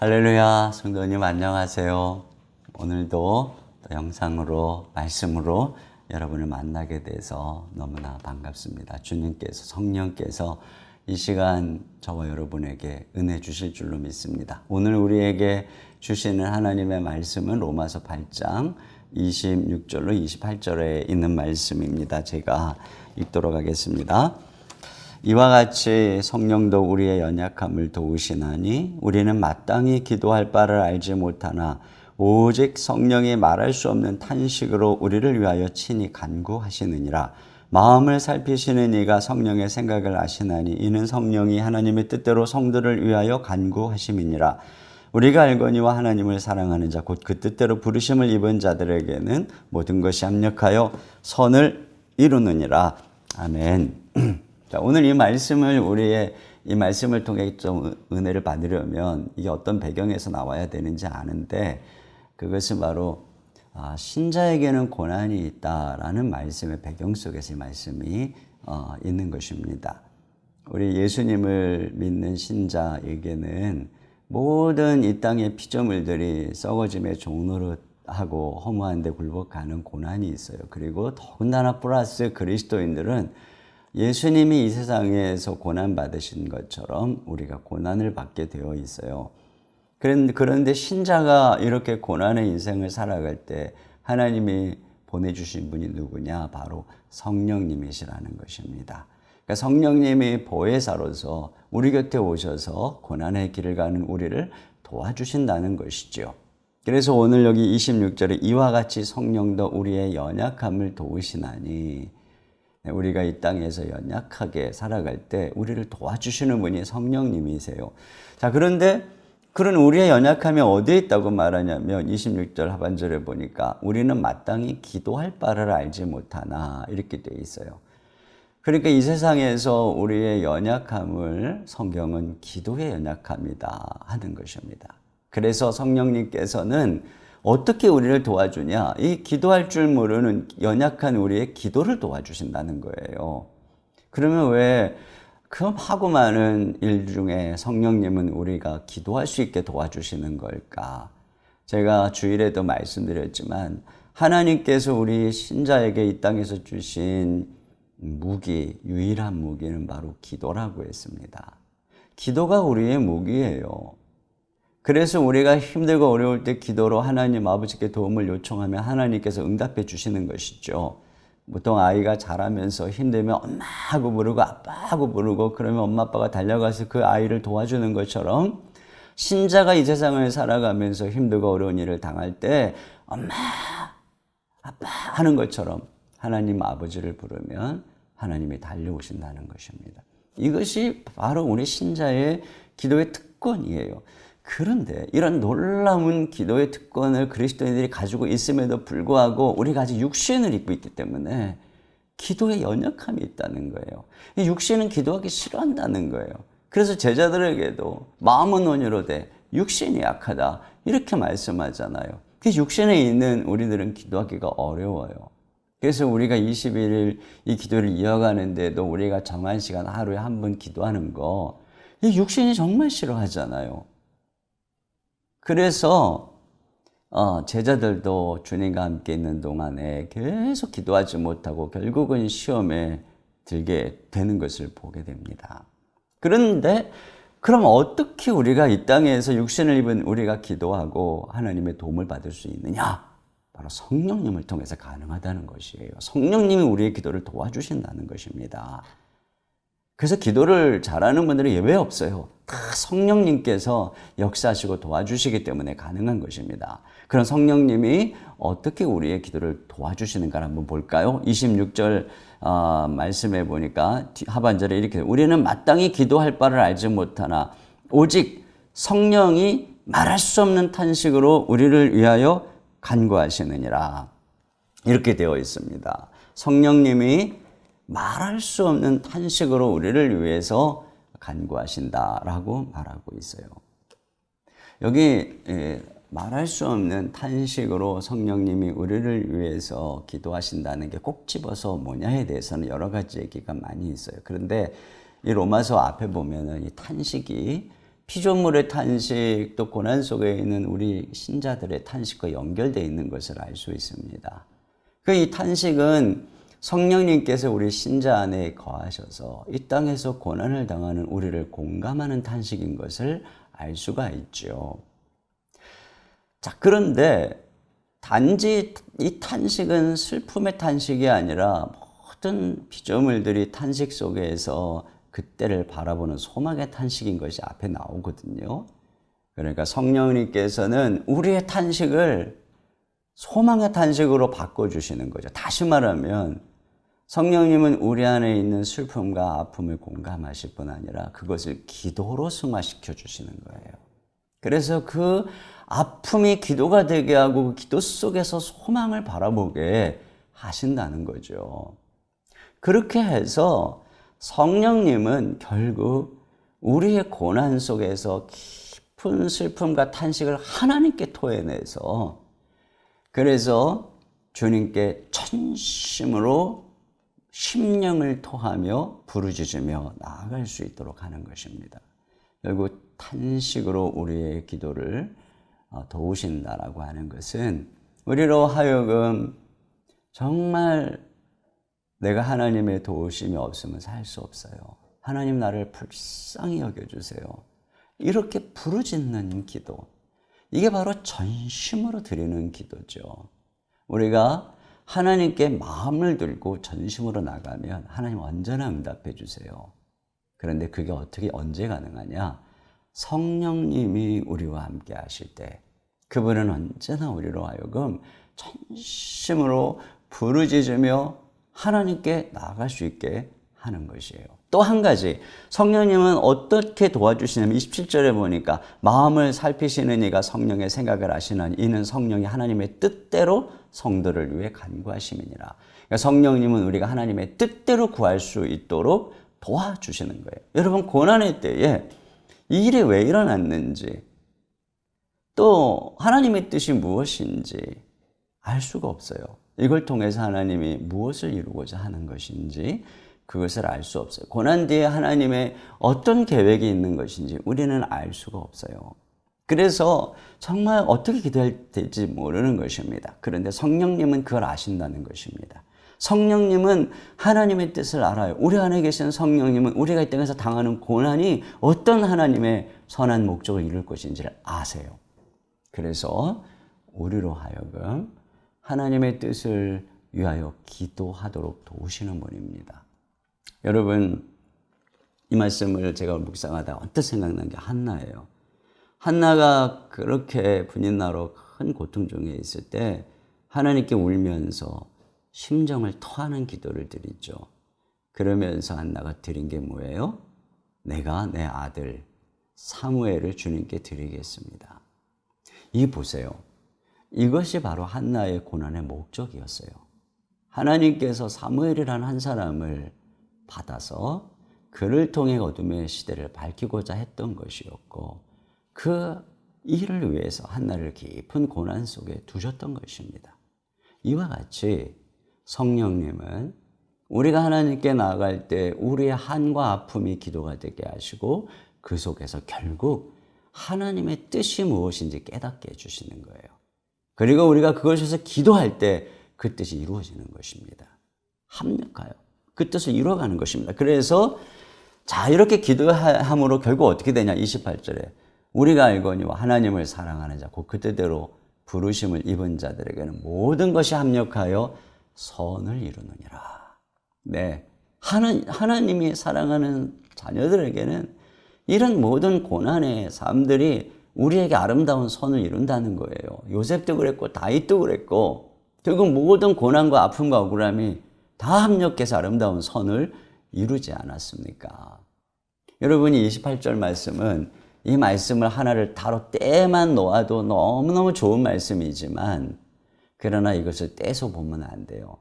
할렐루야, 성도님 안녕하세요. 오늘도 또 영상으로 말씀으로 여러분을 만나게 돼서 너무나 반갑습니다. 주님께서 성령께서 이 시간 저와 여러분에게 은혜 주실 줄로 믿습니다. 오늘 우리에게 주시는 하나님의 말씀은 로마서 8장 26절로 28절에 있는 말씀입니다. 제가 읽도록 하겠습니다. 이와 같이 성령도 우리의 연약함을 도우시나니 우리는 마땅히 기도할 바를 알지 못하나 오직 성령이 말할 수 없는 탄식으로 우리를 위하여 친히 간구하시느니라. 마음을 살피시는 이가 성령의 생각을 아시나니 이는 성령이 하나님의 뜻대로 성도를 위하여 간구하심이니라. 우리가 알거니와 하나님을 사랑하는 자 곧 그 뜻대로 부르심을 입은 자들에게는 모든 것이 합력하여 선을 이루느니라. 아멘. 자, 오늘 이 말씀을 통해 좀 은혜를 받으려면 이게 어떤 배경에서 나와야 되는지 아는데, 그것은 바로 신자에게는 고난이 있다라는 말씀의 배경 속에서 이 말씀이 있는 것입니다. 우리 예수님을 믿는 신자에게는 모든 이 땅의 피조물들이 썩어짐의 종노릇하고 허무한 데 굴복하는 고난이 있어요. 그리고 더군다나 플러스 그리스도인들은 예수님이 이 세상에서 고난받으신 것처럼 우리가 고난을 받게 되어 있어요. 그런데 신자가 이렇게 고난의 인생을 살아갈 때 하나님이 보내주신 분이 누구냐? 바로 성령님이시라는 것입니다. 그러니까 성령님이 보혜사로서 우리 곁에 오셔서 고난의 길을 가는 우리를 도와주신다는 것이죠. 그래서 오늘 여기 26절에 이와 같이 성령도 우리의 연약함을 도우시나니, 우리가 이 땅에서 연약하게 살아갈 때 우리를 도와주시는 분이 성령님이세요. 자, 그런데 그런 우리의 연약함이 어디에 있다고 말하냐면 26절 하반절에 보니까 우리는 마땅히 기도할 바를 알지 못하나 이렇게 되어 있어요. 그러니까 이 세상에서 우리의 연약함을 성경은 기도의 연약함이다 하는 것입니다. 그래서 성령님께서는 어떻게 우리를 도와주냐? 이 기도할 줄 모르는 연약한 우리의 기도를 도와주신다는 거예요. 그러면 왜 그 하고 많은 일 중에 성령님은 우리가 기도할 수 있게 도와주시는 걸까? 제가 주일에도 말씀드렸지만 하나님께서 우리 신자에게 이 땅에서 주신 무기, 유일한 무기는 바로 기도라고 했습니다. 기도가 우리의 무기예요. 그래서 우리가 힘들고 어려울 때 기도로 하나님 아버지께 도움을 요청하면 하나님께서 응답해 주시는 것이죠. 보통 아이가 자라면서 힘들면 엄마 하고 부르고 아빠 하고 부르고 그러면 엄마 아빠가 달려가서 그 아이를 도와주는 것처럼 신자가 이 세상을 살아가면서 힘들고 어려운 일을 당할 때 엄마 아빠 하는 것처럼 하나님 아버지를 부르면 하나님이 달려오신다는 것입니다. 이것이 바로 우리 신자의 기도의 특권이에요. 그런데 이런 놀라운 기도의 특권을 그리스도인들이 가지고 있음에도 불구하고 우리가 아직 육신을 입고 있기 때문에 기도에 연약함이 있다는 거예요. 이 육신은 기도하기 싫어한다는 거예요. 그래서 제자들에게도 마음은 온유로 돼 육신이 약하다 이렇게 말씀하잖아요. 그 육신에 있는 우리들은 기도하기가 어려워요. 그래서 우리가 21일 이 기도를 이어가는데도 우리가 정한 시간 하루에 한 번 기도하는 거, 이 육신이 정말 싫어하잖아요. 그래서 제자들도 주님과 함께 있는 동안에 계속 기도하지 못하고 결국은 시험에 들게 되는 것을 보게 됩니다. 그런데 그럼 어떻게 우리가 이 땅에서 육신을 입은 우리가 기도하고 하나님의 도움을 받을 수 있느냐? 바로 성령님을 통해서 가능하다는 것이에요. 성령님이 우리의 기도를 도와주신다는 것입니다. 그래서 기도를 잘하는 분들은 예외 없어요. 다 성령님께서 역사하시고 도와주시기 때문에 가능한 것입니다. 그런 성령님이 어떻게 우리의 기도를 도와주시는가 한번 볼까요? 26절 말씀해 보니까 하반절에 이렇게 우리는 마땅히 기도할 바를 알지 못하나 오직 성령이 말할 수 없는 탄식으로 우리를 위하여 간구하시느니라. 이렇게 되어 있습니다. 성령님이 말할 수 없는 탄식으로 우리를 위해서 간구하신다라고 말하고 있어요. 여기 말할 수 없는 탄식으로 성령님이 우리를 위해서 기도하신다는 게 꼭 집어서 뭐냐에 대해서는 여러 가지 얘기가 많이 있어요. 그런데 이 로마서 앞에 보면은 이 탄식이 피조물의 탄식, 또 고난 속에 있는 우리 신자들의 탄식과 연결되어 있는 것을 알 수 있습니다. 이 탄식은 성령님께서 우리 신자 안에 거하셔서 이 땅에서 고난을 당하는 우리를 공감하는 탄식인 것을 알 수가 있죠. 자, 그런데 단지 이 탄식은 슬픔의 탄식이 아니라 모든 피조물들이 탄식 속에서 그때를 바라보는 소망의 탄식인 것이 앞에 나오거든요. 그러니까 성령님께서는 우리의 탄식을 소망의 탄식으로 바꿔주시는 거죠. 다시 말하면 성령님은 우리 안에 있는 슬픔과 아픔을 공감하실 뿐 아니라 그것을 기도로 승화시켜 주시는 거예요. 그래서 그 아픔이 기도가 되게 하고 그 기도 속에서 소망을 바라보게 하신다는 거죠. 그렇게 해서 성령님은 결국 우리의 고난 속에서 깊은 슬픔과 탄식을 하나님께 토해내서 그래서 주님께 전심으로 심령을 토하며 부르짖으며 나아갈 수 있도록 하는 것입니다. 결국 탄식으로 우리의 기도를 도우신다라고 하는 것은 우리로 하여금 정말 내가 하나님의 도우심이 없으면 살 수 없어요. 하나님 나를 불쌍히 여겨주세요. 이렇게 부르짖는 기도. 이게 바로 전심으로 드리는 기도죠. 우리가 하나님께 마음을 들고 전심으로 나가면 하나님 언제나 응답해 주세요. 그런데 그게 언제 가능하냐? 성령님이 우리와 함께 하실 때 그분은 언제나 우리로 하여금 전심으로 부르짖으며 하나님께 나아갈 수 있게 하는 것이에요. 또 한 가지, 성령님은 어떻게 도와주시냐면 27절에 보니까 마음을 살피시는 이가 성령의 생각을 아시나니 이는 성령이 하나님의 뜻대로 성도를 위해 간구하심이니라. 그러니까 성령님은 우리가 하나님의 뜻대로 구할 수 있도록 도와주시는 거예요. 여러분, 고난의 때에 이 일이 왜 일어났는지 또 하나님의 뜻이 무엇인지 알 수가 없어요. 이걸 통해서 하나님이 무엇을 이루고자 하는 것인지 그것을 알 수 없어요. 고난 뒤에 하나님의 어떤 계획이 있는 것인지 우리는 알 수가 없어요. 그래서 정말 어떻게 기도해야 될지 모르는 것입니다. 그런데 성령님은 그걸 아신다는 것입니다. 성령님은 하나님의 뜻을 알아요. 우리 안에 계신 성령님은 우리가 이 땅에서 당하는 고난이 어떤 하나님의 선한 목적을 이룰 것인지를 아세요. 그래서 우리로 하여금 하나님의 뜻을 위하여 기도하도록 도우시는 분입니다. 여러분, 이 말씀을 제가 묵상하다가 언뜻 생각난 게 한나예요. 한나가 그렇게 분인나로 큰 고통 중에 있을 때 하나님께 울면서 심정을 토하는 기도를 드리죠. 그러면서 한나가 드린 게 뭐예요? 내가 내 아들 사무엘을 주님께 드리겠습니다. 이 보세요. 이것이 바로 한나의 고난의 목적이었어요. 하나님께서 사무엘이라는 한 사람을 받아서 그를 통해 어둠의 시대를 밝히고자 했던 것이었고 그 일을 위해서 한나를 깊은 고난 속에 두셨던 것입니다. 이와 같이 성령님은 우리가 하나님께 나아갈 때 우리의 한과 아픔이 기도가 되게 하시고 그 속에서 결국 하나님의 뜻이 무엇인지 깨닫게 해주시는 거예요. 그리고 우리가 그것에서 기도할 때 그 뜻이 이루어지는 것입니다. 합력하여 그 뜻을 이루어가는 것입니다. 그래서 자, 이렇게 기도함으로 결국 어떻게 되냐? 28절에 우리가 알거니와 하나님을 사랑하는 자 곧 그 뜻대로 부르심을 입은 자들에게는 모든 것이 합력하여 선을 이루느니라. 네, 하나님이 사랑하는 자녀들에게는 이런 모든 고난의 삶들이 우리에게 아름다운 선을 이룬다는 거예요. 요셉도 그랬고 다윗도 그랬고 결국 모든 고난과 아픔과 억울함이 다 합력해서 아름다운 선을 이루지 않았습니까? 여러분이 28절 말씀은 이 말씀을 하나를 따로 떼만 놓아도 너무너무 좋은 말씀이지만 그러나 이것을 떼서 보면 안 돼요.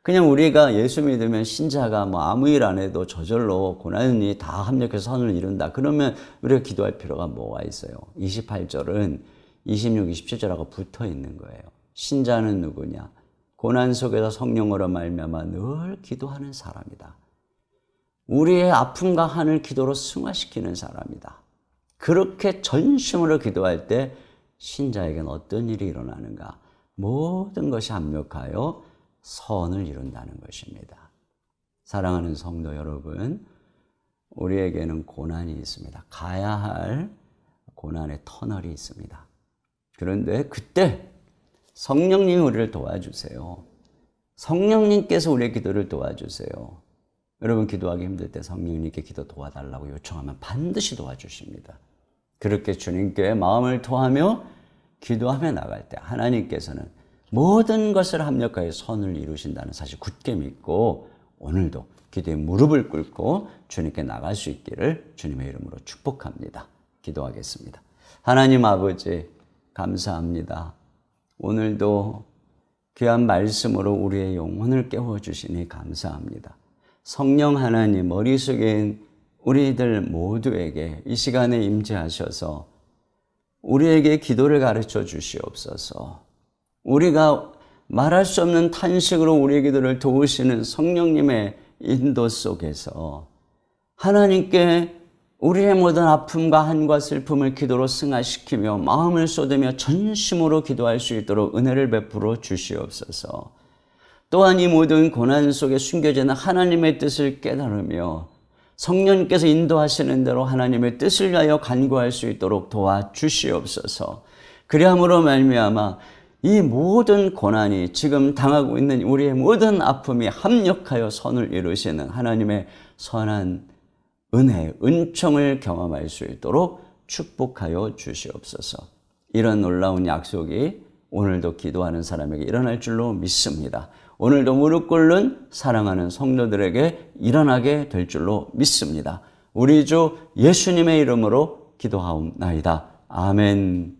그냥 우리가 예수 믿으면 신자가 뭐 아무 일 안 해도 저절로 고난이 다 합력해서 선을 이룬다. 그러면 우리가 기도할 필요가 뭐가 있어요? 28절은 26, 27절하고 붙어 있는 거예요. 신자는 누구냐? 고난 속에서 성령으로 말미암아 늘 기도하는 사람이다. 우리의 아픔과 한을 기도로 승화시키는 사람이다. 그렇게 전심으로 기도할 때 신자에게는 어떤 일이 일어나는가? 모든 것이 합력하여 선을 이룬다는 것입니다. 사랑하는 성도 여러분, 우리에게는 고난이 있습니다. 가야 할 고난의 터널이 있습니다. 그런데 그때 성령님이 우리를 도와주세요. 성령님께서 우리의 기도를 도와주세요. 여러분 기도하기 힘들 때 성령님께 기도 도와달라고 요청하면 반드시 도와주십니다. 그렇게 주님께 마음을 토하며 기도하며 나갈 때 하나님께서는 모든 것을 합력하여 선을 이루신다는 사실 굳게 믿고 오늘도 기도에 무릎을 꿇고 주님께 나갈 수 있기를 주님의 이름으로 축복합니다. 기도하겠습니다. 하나님 아버지 감사합니다. 오늘도 귀한 말씀으로 우리의 영혼을 깨워주시니 감사합니다. 성령 하나님 머릿속에 우리들 모두에게 이 시간에 임재하셔서 우리에게 기도를 가르쳐 주시옵소서. 우리가 말할 수 없는 탄식으로 우리의 기도를 도우시는 성령님의 인도 속에서 하나님께 우리의 모든 아픔과 한과 슬픔을 기도로 승화시키며 마음을 쏟으며 전심으로 기도할 수 있도록 은혜를 베풀어 주시옵소서. 또한 이 모든 고난 속에 숨겨져 있는 하나님의 뜻을 깨달으며 성령께서 인도하시는 대로 하나님의 뜻을 위하여 간구할 수 있도록 도와주시옵소서. 그리함으로 말미암아 이 모든 고난이 지금 당하고 있는 우리의 모든 아픔이 합력하여 선을 이루시는 하나님의 선한 은혜, 은총을 경험할 수 있도록 축복하여 주시옵소서. 이런 놀라운 약속이 오늘도 기도하는 사람에게 일어날 줄로 믿습니다. 오늘도 무릎 꿇는 사랑하는 성도들에게 일어나게 될 줄로 믿습니다. 우리 주 예수님의 이름으로 기도하옵나이다. 아멘.